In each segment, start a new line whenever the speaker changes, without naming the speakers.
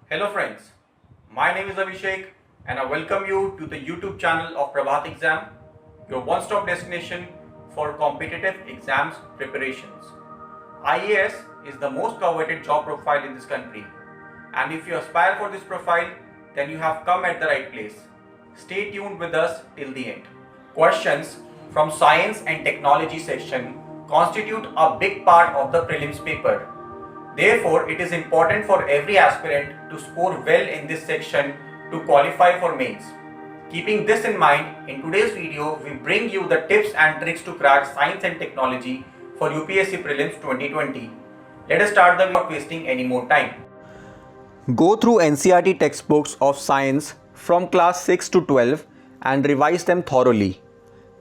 Hello friends, my name is Abhishek and I welcome you to the YouTube channel of Prabhat Exam, your one-stop destination for competitive exams preparations. IAS is the most coveted job profile in this country, and if you aspire for this profile, then you have come at the right place. Stay tuned with us till the end. Questions from Science and Technology section constitute a big part of the prelims paper. Therefore, it is important for every aspirant to score well in this section to qualify for mains. Keeping this in mind, in today's video, we bring you the tips and tricks to crack Science and Technology for UPSC Prelims 2020. Let us start without wasting any more time.
Go through NCERT textbooks of science from class 6 to 12 and revise them thoroughly.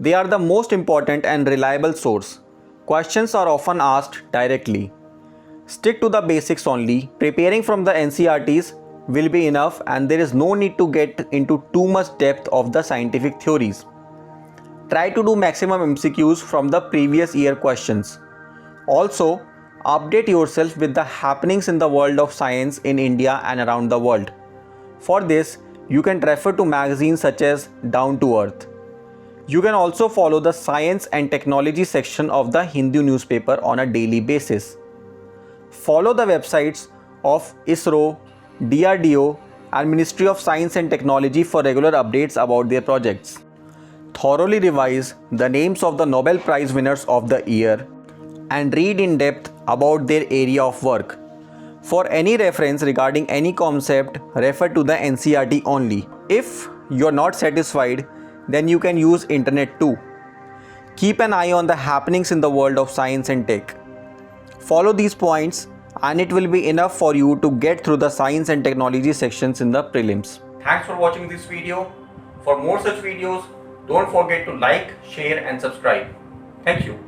They are the most important and reliable source. Questions are often asked directly. Stick to the basics only. Preparing from the NCERTs will be enough and there is no need to get into too much depth of the scientific theories. Try to do maximum MCQs from the previous year questions. Also, update yourself with the happenings in the world of science in India and around the world. For this, you can refer to magazines such as Down to Earth. You can also follow the Science and Technology section of the Hindu newspaper on a daily basis. Follow the websites of ISRO, DRDO and Ministry of Science and Technology for regular updates about their projects. Thoroughly revise the names of the Nobel Prize winners of the year and read in depth about their area of work. For any reference regarding any concept, refer to the NCERT only. If you are not satisfied, then you can use internet too. Keep an eye on the happenings in the world of science and tech. Follow these points and it will be enough for you to get through the science and technology sections in the prelims.
Thanks for watching this video. For more such videos, don't forget to like, share and subscribe. Thank you.